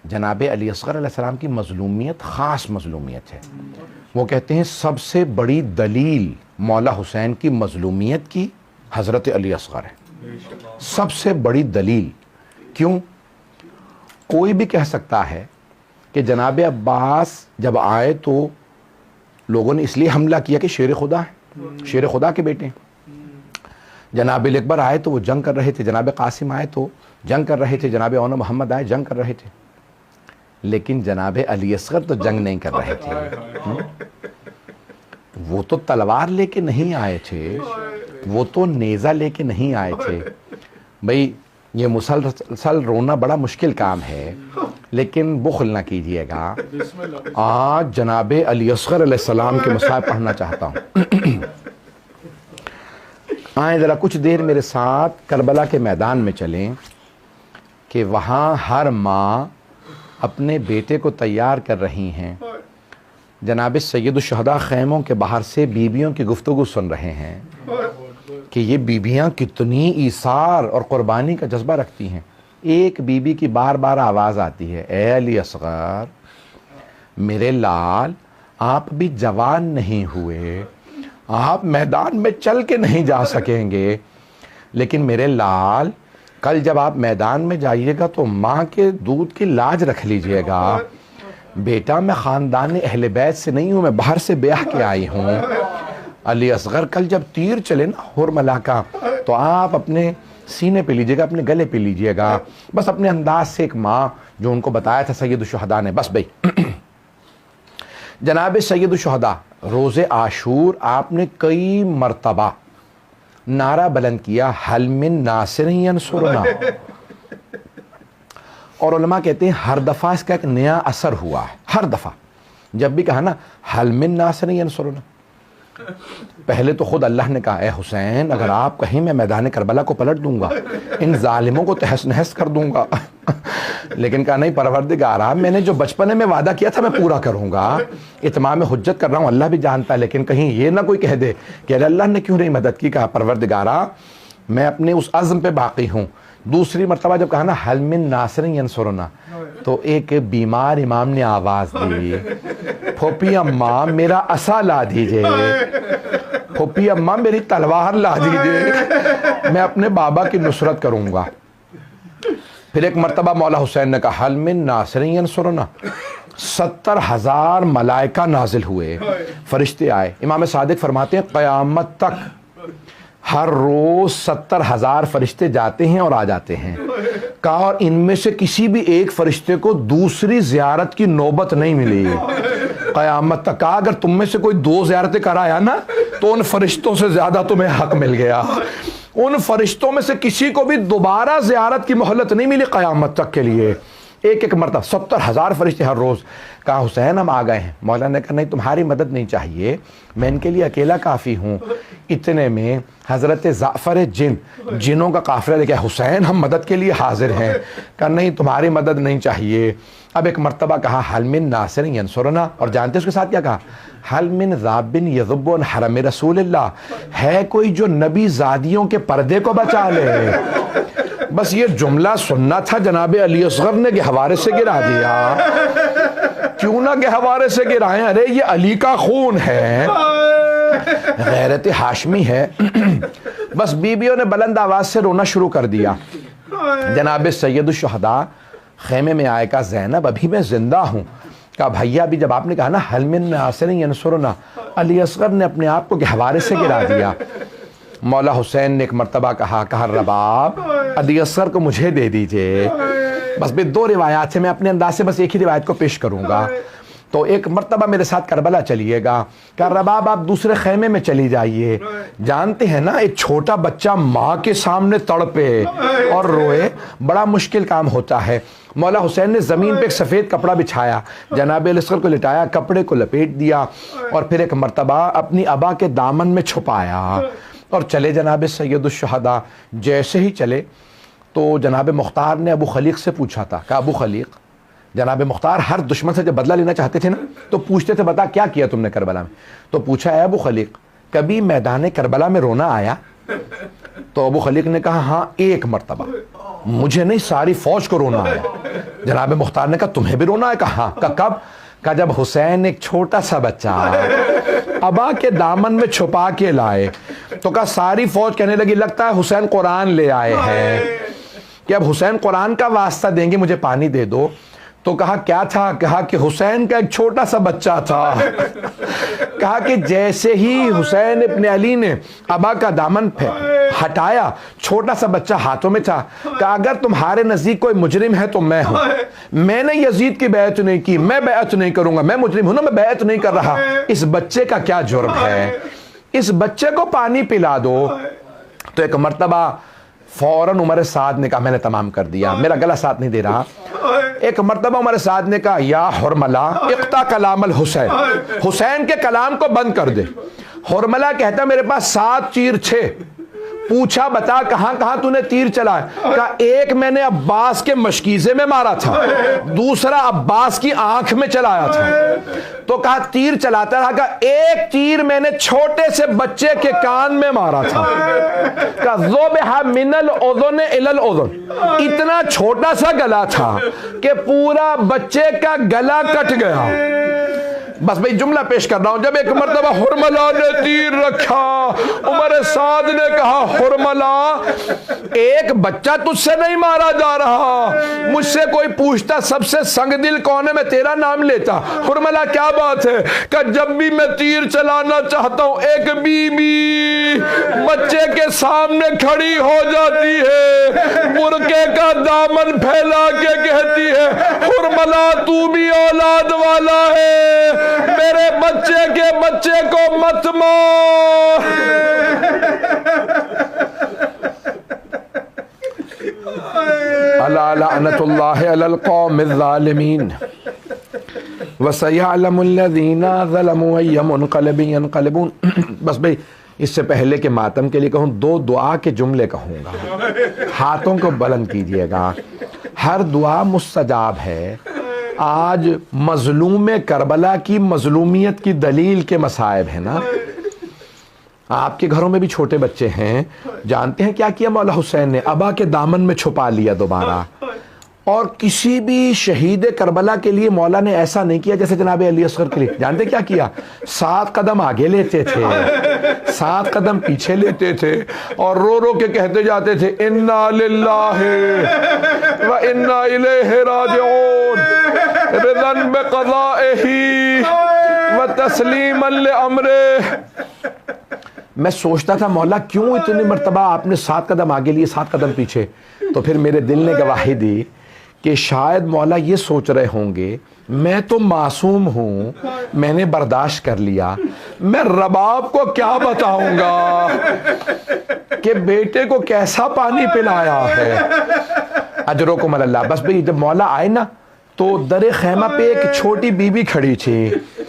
जनाब अली असग़र अलैहिस्सलाम की मज़लूमियत ख़ास मज़लूमियत है। वो कहते हैं सबसे बड़ी दलील मौला हुसैन की मज़लूमियत की हज़रत अली असग़र है, सबसे बड़ी दलील। क्यों? कोई भी कह सकता है कि जनाब अब्बास जब आए तो लोगों ने इसलिए हमला किया कि शेर खुदा है, शेर खुदा के बेटे हैं। जनाब अकबर आए तो वो जंग कर रहे थे, जनाब कासिम आए तो जंग कर रहे थे, जनाब औन मोहम्मद आए जंग कर रहे थे, लेकिन जनाब अली असग़र तो जंग नहीं कर रहे थे। वो तो तलवार लेके नहीं आए थे, वो तो नेज़ा लेके नहीं आए थे। भाई ये मुसलसल रोना बड़ा मुश्किल काम है, लेकिन बुख़्ल ना कीजिएगा। आज जनाब अली असग़र अलैहिस्सलाम के मसाइब पढ़ना चाहता हूँ। आए ज़रा कुछ देर मेरे साथ करबला के मैदान में चलें कि वहाँ हर माँ अपने बेटे को तैयार कर रही हैं। जनाब सैयदुश्शहदा ख़ैमों के बाहर से बीबियों की गुफ्तगू सुन रहे हैं कि ये बीबियाँ कितनी ईसार और क़ुरबानी का जज्बा रखती हैं। एक बीबी की बार बार आवाज़ आती है, ए अली असग़र, मेरे लाल, आप भी जवान नहीं हुए, आप मैदान में चल के नहीं जा सकेंगे, लेकिन मेरे लाल, कल जब आप मैदान में जाइएगा तो माँ के दूध की लाज रख लीजिएगा। बेटा, मैं ख़ानदान अहले बैत से नहीं हूँ, मैं बाहर से ब्याह के आई हूँ। अली असग़र, कल जब तीर चले ना हुरमला का, तो आप अपने सीने पे लीजिएगा, अपने गले पे लीजिएगा। बस अपने अंदाज से एक माँ जो उनको बताया था सैयदुश्शहदा ने, बस भाई। जनाब सैयदुश्शहदा रोज़े आशूर आपने कई मरतबा नारा बुलंद किया, हल मिन नासिरिन यंसुरना। और उलमा कहते हैं हर दफ़ा इसका एक नया असर हुआ है। हर दफ़ा जब भी कहा ना हल मिन नासिरिन यंसुरना, पहले तो खुद अल्लाह ने कहा, ए हुसैन, अगर आप कहीं मैं मैदान करबला को पलट दूंगा, इन जालिमों को तहस नहस कर दूंगा। लेकिन कहा नहीं परवरदिगारा, मैंने जो बचपने में वादा किया था मैं पूरा करूंगा, इत्माम हुज्जत कर रहा हूँ, अल्लाह भी जानता है, लेकिन कहीं ये ना कोई कह दे कि अरे अल्लाह ने क्यों नहीं मदद की। कहा परवरदिगारा, मैं अपने उस अज़्म पे बाकी हूँ। दूसरी मरतबा जब कहा ना हल मिन नासिरिन यंसुरना, तो एक बीमार इमाम ने आवाज़ दी, फूफी अम्मा मेरा असा ला दीजिए, फूफी अम्मा मेरी तलवार ला दीजिए, मैं अपने बाबा की नुसरत करूँगा। फिर एक मरतबा मौला हुसैन ने कहा हल मिन नासिरिन यंसुरना। 70,000 मलाइका नाजिल हुए, फरिश्ते आए। इमाम सादिक फरमाते हैं क़यामत तक हर रोज़ 70,000 फरिश्ते जाते हैं और आ जाते हैं। कहा और इनमें से किसी भी एक फरिश्ते को दूसरी ज़ियारत की नौबत नहीं मिली क़यामत तक। कहा अगर तुम में से कोई 2 ज़ियारतें कराया ना, तो उन फरिश्तों से ज़्यादा तुम्हें हक मिल गया। उन फरिश्तों में से किसी को भी दोबारा ज़ियारत की मोहलत नहीं मिली क़यामत तक के लिए। एक एक मरतबा 70,000 फरिश्ते हर रोज़। कहा हुसैन हम आ गए हैं। मौला ने कहा नहीं, तुम्हारी मदद नहीं चाहिए, मैं इनके लिए अकेला काफ़ी हूँ। इतने में हज़रत जाफ़र जिनों का काफ़िला लेके हुसैन हम मदद के लिए हाजिर हैं। कहा नहीं, तुम्हारी मदद नहीं चाहिए। अब एक मरतबा कहा हल मिन नासिरिन यंसुरना, और जानते उसके साथ क्या कहा, हल मिन ज़ाबिन यज़ुब्बु अन हरम रसूलिल्लाह, है कोई जो नबी ज़ादियों के पर्दे को बचा ले। बस ये जुमला सुनना था, जनाब अली असग़र ने गहवारे से गिरा दिया। क्यों ना गहवारे से गिराएं, अरे ये अली का खून है, गैरत हाशमी है। बस बीबियों ने बुलंद आवाज़ से रोना शुरू कर दिया। जनाब सैयदुश्शहदा खेमे में आए, कहा ज़ैनब अभी मैं ज़िंदा हूँ। कहा भैया अभी जब आपने कहा ना हल मिन नासिरिन यंसुरना, अली असग़र ने अपने आप को गहवारे से गिरा दिया। मौला हुसैन ने एक मरतबा कहा रबाब अली असग़र को मुझे दे दीजिए। बस भी 2 रिवायात है, मैं अपने अंदाज से बस एक ही रिवायत को पेश करूँगा। तो एक मरतबा मेरे साथ करबला चलिएगा। कहा रबाब आप दूसरे खेमे में चली जाइए। जानते हैं ना, एक छोटा बच्चा माँ के सामने तड़पे और रोए, बड़ा मुश्किल काम होता है। मौला हुसैन ने ज़मीन पे एक सफ़ेद कपड़ा बिछाया, जनाब अली असग़र को लिटाया, कपड़े को लपेट दिया और फिर एक मरतबा अपनी अबा के दामन में छुपाया और चले जनाब सैयदुश्शहदा। जैसे ही चले तो जनाब मुख्तार ने अबू खलीक से पूछा था। कहा अबू खलीक, जनाब मुख्तार हर दुश्मन से जब बदला लेना चाहते थे ना, तो पूछते थे बता क्या किया तुमने करबला में। तो पूछा है अबू खलीक, कभी मैदान करबला में रोना आया? तो अबू खलीक ने कहा हाँ, एक मरतबा। मुझे नहीं, सारी फौज को रोना आया। जनाब मुख्तार ने कहा तुम्हें भी रोना है? कहा हाँ। कहा कब? कहा जब हुसैन एक छोटा सा बच्चा अबा के दामन में छुपा के लाए। तो कहा सारी फौज कहने लगी लगता है हुसैन कुरान ले आए हैं, कि अब हुसैन कुरान का वास्ता देंगे, मुझे पानी दे दो। तो कहा क्या था? कहा कि हुसैन का एक छोटा सा बच्चा था। कहा कि जैसे ही हुसैन इब्न अली ने अबा का दामन हटाया, छोटा सा बच्चा हाथों में था। कहा अगर तुम्हारे नजदीक कोई मुजरिम है तो मैं हूं, मैंने यजीद की बैत नहीं की, मैं बैत नहीं करूंगा, मैं मुजरिम हूं ना, मैं बैत नहीं कर रहा। इस बच्चे का क्या जुर्म है, इस बच्चे को पानी पिला दो। तो एक मरतबा फौरन उमर साद ने कहा मैंने तमाम कर दिया, मेरा गला साथ नहीं दे रहा। एक मरतबा उमर साद ने कहा या हुरमला इक्ता कलाम अल हुसैन, हुसैन के कलाम को बंद कर दे। हुरमला कहता मेरे पास 7 चीर 6, पूछा बता कहां कहां तूने तीर चलाया? कहा एक मैंने अब्बास के मशकीजे में मारा था, दूसरा अब्बास की आंख में चलाया था। तो कहा तीर चलाता रहा, कहा एक तीर मैंने छोटे से बच्चे के कान में मारा था। कहा ज़ुबिहा मिनल उज़ुन इलल उज़ुन, इतना छोटा सा गला था कि पूरा बच्चे का गला कट गया। बस भाई जुमला पेश कर रहा हूं। जब एक मर्तबा हुरमला ने तीर रखा, उमर साद ने कहा हुरमला एक बच्चा तुझसे नहीं मारा जा रहा, मुझसे कोई पूछता सबसे संगदिल कौन है, मैं तेरा नाम लेता। हुरमला क्या बात है? कि जब भी मैं तीर चलाना चाहता हूं एक बीबी बच्चे के सामने खड़ी हो जाती है, बुरके का दामन फैला के कहती है हुरमला तू भी औलाद वाला है, मेरे बच्चे के बच्चे को मत मार। अला लअनतुल्लाहि अलल कौमिज़ ज़ालिमीन वसयअलमुल लज़ीना ज़लमू अय्य मुनक़लिबिन यनक़लिबून। बस भाई इससे पहले के मातम के लिए कहूँ दो दुआ के जुमले कहूँगा, हाथों को बुलंद कीजिएगा। हर दुआ मुस्तजाब है। आज मजलूम करबला की मजलूमियत की दलील के मसाइब है ना। आपके घरों में भी छोटे बच्चे हैं, जानते हैं क्या किया मौला हुसैन ने? अबा के दामन में छुपा लिया दोबारा। और किसी भी शहीद करबला के लिए मौला ने ऐसा नहीं किया जैसे जनाब अली असगर के लिए। जानते क्या किया? 7 कदम आगे लेते थे, 7 कदम पीछे लेते थे और रो रो के कहते जाते थे इन्ना लिल्लाहि व इन्ना इलैहि राजिऊन रिदन बिक़ज़ाइही व तस्लीमन लिअम्रिही। मैं सोचता था मौला क्यों इतनी मर्तबा आपने 7 कदम आगे लिए 7 कदम पीछे? तो फिर मेरे दिल ने गवाही दी कि शायद मौला ये सोच रहे होंगे मैं तो मासूम हूँ, मैंने बर्दाश्त कर लिया, मैं रबाब को क्या बताऊंगा कि बेटे को कैसा पानी पिलाया है। अजरुकुम अल्लाह। बस भाई जब मौला आए ना तो दरे खैमा पे एक छोटी बीबी खड़ी थी।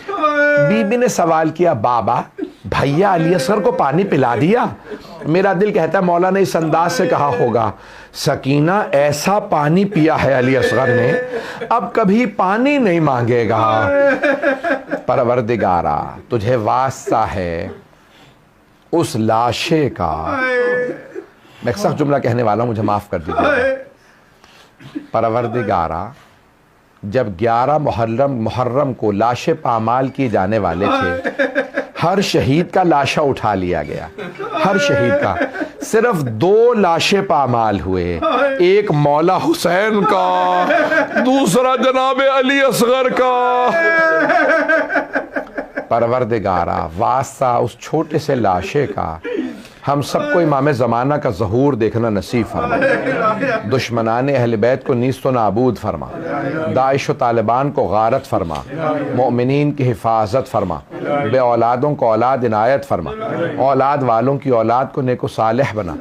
बीबी ने सवाल किया बाबा भैया अली असगर को पानी पिला दिया? मेरा दिल कहता है मौला ने इस अंदाज से कहा होगा सकीना ऐसा पानी पिया है अली असगर ने, अब कभी पानी नहीं मांगेगा। परवरदिगारा तुझे वास्ता है उस लाशे का। मैं एक सख्त जुमला कहने वाला हूं, मुझे माफ कर दीजिए। परवरदिगारा जब 11 मुहर्रम को लाशे पामाल किए जाने वाले थे, हर शहीद का लाशा उठा लिया गया, हर शहीद का। सिर्फ 2 लाशें पामाल हुए, एक मौला हुसैन का, दूसरा जनाब अली असगर का। परवरदिगारा वास्ता उस छोटे से लाशे का, हम सबको इमाम ज़माना का ज़हूर देखना नसीब फरमा, दुश्मनान अहल बैत को नीस्त नाबूद फरमा, दाइश व तालिबान को गारत फरमा, मोमिनीन की हिफाजत फरमा, बे औलादों को औलाद इनायत फरमा, औलाद वालों की औलाद को नेको सालेह बना।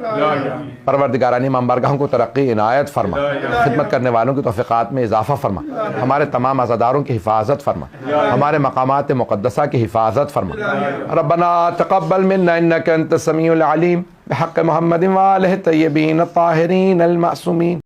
परवरदिगारानी इमाम बारगाहों को तरक्की इनायत फरमा, खिदमत करने वालों की तौफ़ीक़ात में इजाफ़ा फरमा, हमारे तमाम अज़ादारों की हिफाजत फरमा, हमारे मकामात मुक़द्दसा की हिफाजत फरमा। रब्बना तक़ब्बल मिन्ना इन्नका अंतस समीउल अलीम बिहक़्क़ि मुहम्मदिन व आलिहि तय्यबीन अत्ताहिरीन अल मासूमीन।